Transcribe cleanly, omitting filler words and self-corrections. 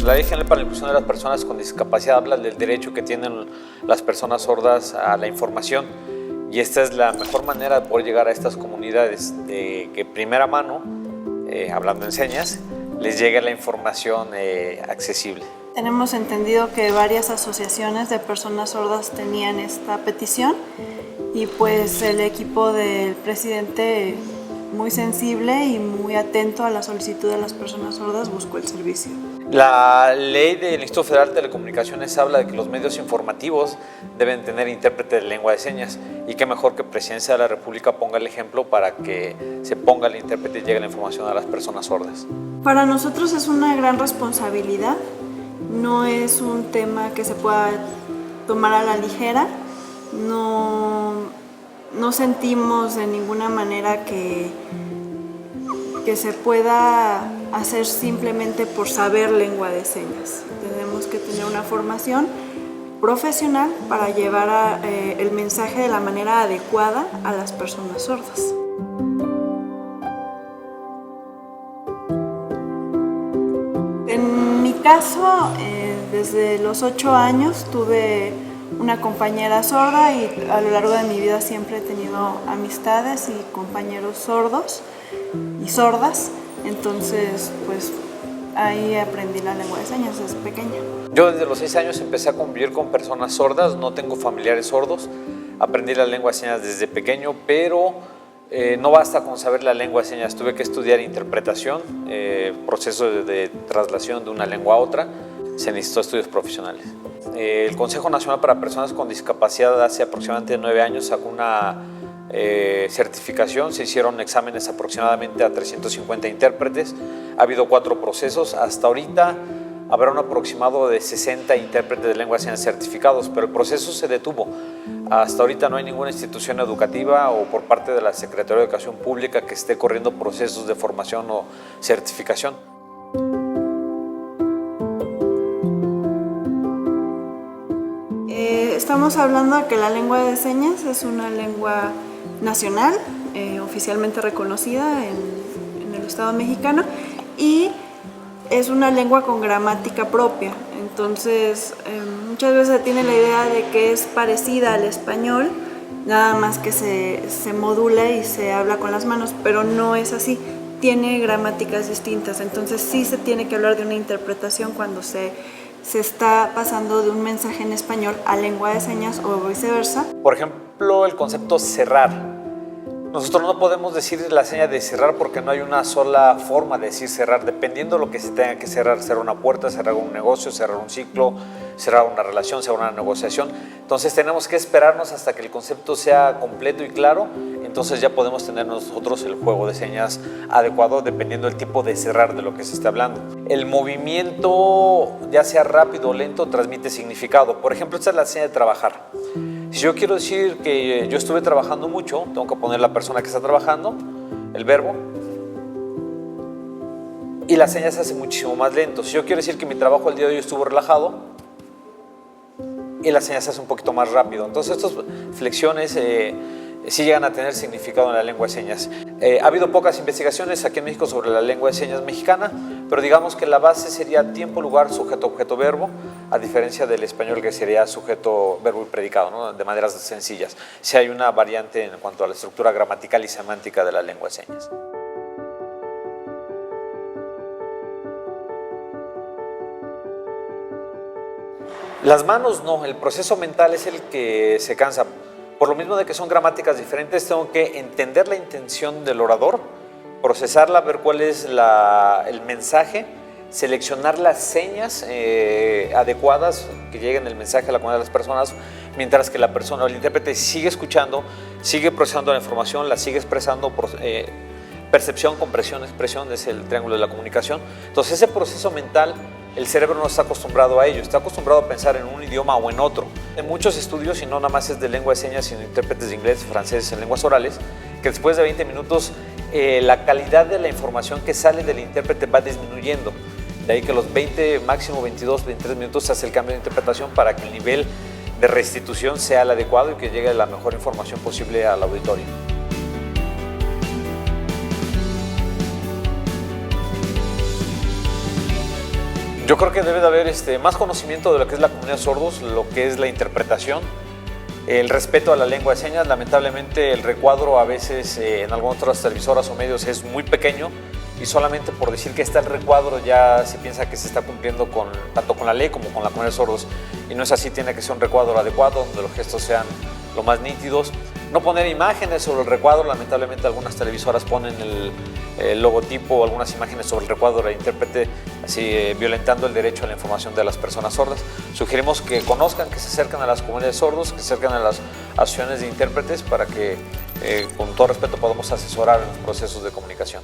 La Ley General para la Inclusión de las Personas con Discapacidad habla del derecho que tienen las personas sordas a la información, y esta es la mejor manera de poder llegar a estas comunidades, de que primera mano, hablando en señas, les llegue la información accesible. Tenemos entendido que varias asociaciones de personas sordas tenían esta petición y pues el equipo del presidente, muy sensible y muy atento a la solicitud de las personas sordas, buscó el servicio. La ley del Instituto Federal de Telecomunicaciones habla de que los medios informativos deben tener intérprete de lengua de señas, y qué mejor que Presidencia de la República ponga el ejemplo para que se ponga el intérprete y llegue la información a las personas sordas. Para nosotros es una gran responsabilidad, no es un tema que se pueda tomar a la ligera, no sentimos de ninguna manera que se pueda hacer simplemente por saber lengua de señas. Tenemos que tener una formación profesional para llevar el mensaje de la manera adecuada a las personas sordas. En mi caso, desde los 8 años tuve una compañera sorda y a lo largo de mi vida siempre he tenido amistades y compañeros sordos y sordas, entonces pues ahí aprendí la lengua de señas desde pequeña. Yo desde los 6 años empecé a convivir con personas sordas, no tengo familiares sordos, aprendí la lengua de señas desde pequeño, pero no basta con saber la lengua de señas, tuve que estudiar interpretación, proceso de traslación de una lengua a otra, se necesitó estudios profesionales. El Consejo Nacional para Personas con Discapacidad hace aproximadamente 9 años sacó una certificación, se hicieron exámenes aproximadamente a 350 intérpretes, ha habido 4 procesos, hasta ahorita habrá un aproximado de 60 intérpretes de lengua de señas certificados, pero el proceso se detuvo. Hasta ahorita no hay ninguna institución educativa o por parte de la Secretaría de Educación Pública que esté corriendo procesos de formación o certificación. Estamos hablando de que la lengua de señas es una lengua nacional, oficialmente reconocida en el Estado mexicano, y es una lengua con gramática propia. Entonces, muchas veces se tiene la idea de que es parecida al español, nada más que se modula y se habla con las manos, pero no es así. Tiene gramáticas distintas, entonces sí se tiene que hablar de una interpretación cuando se está pasando de un mensaje en español a lengua de señas o viceversa. Por ejemplo, el concepto cerrar. Nosotros no podemos decir la seña de cerrar porque no hay una sola forma de decir cerrar, dependiendo de lo que se tenga que cerrar. Cerrar una puerta, cerrar un negocio, cerrar un ciclo, cerrar una relación, cerrar una negociación. Entonces tenemos que esperarnos hasta que el concepto sea completo y claro, entonces ya podemos tener nosotros el juego de señas adecuado dependiendo del tipo de cerrar de lo que se está hablando. El movimiento, ya sea rápido o lento, transmite significado. Por ejemplo, esta es la seña de trabajar. Si yo quiero decir que yo estuve trabajando mucho, tengo que poner la persona que está trabajando, el verbo, y la seña se hace muchísimo más lento. Si yo quiero decir que mi trabajo el día de hoy estuvo relajado, y la seña se hace un poquito más rápido. Entonces estas flexiones sí llegan a tener significado en la lengua de señas. Ha habido pocas investigaciones aquí en México sobre la lengua de señas mexicana, pero digamos que la base sería tiempo, lugar, sujeto, objeto, verbo, a diferencia del español que sería sujeto, verbo y predicado, ¿no? De maneras sencillas. Sí hay una variante en cuanto a la estructura gramatical y semántica de la lengua de señas. Las manos no, el proceso mental es el que se cansa. Por lo mismo de que son gramáticas diferentes, tengo que entender la intención del orador, procesarla, ver cuál es el mensaje, seleccionar las señas adecuadas que lleguen el mensaje a la comunidad de las personas, mientras que la persona o el intérprete sigue escuchando, sigue procesando la información, la sigue expresando. Percepción, compresión, expresión es el triángulo de la comunicación. Entonces ese proceso mental, el cerebro no está acostumbrado a ello, está acostumbrado a pensar en un idioma o en otro. En muchos estudios, y no nada más es de lengua de señas, sino intérpretes de inglés, franceses en lenguas orales, que después de 20 minutos la calidad de la información que sale del intérprete va disminuyendo. De ahí que los 20, máximo 22, 23 minutos se hace el cambio de interpretación para que el nivel de restitución sea el adecuado y que llegue la mejor información posible al auditorio. Yo creo que debe de haber más conocimiento de lo que es la comunidad de sordos, lo que es la interpretación, el respeto a la lengua de señas. Lamentablemente el recuadro a veces en algunas otras televisoras o medios es muy pequeño y solamente por decir que está el recuadro ya se piensa que se está cumpliendo tanto con la ley como con la comunidad de sordos, y no es así. Tiene que ser un recuadro adecuado donde los gestos sean lo más nítidos. No poner imágenes sobre el recuadro. Lamentablemente algunas televisoras ponen el logotipo o algunas imágenes sobre el recuadro del intérprete, así violentando el derecho a la información de las personas sordas. Sugerimos que conozcan, que se acerquen a las comunidades de sordos, que se acerquen a las asociaciones de intérpretes para que con todo respeto podamos asesorar en los procesos de comunicación.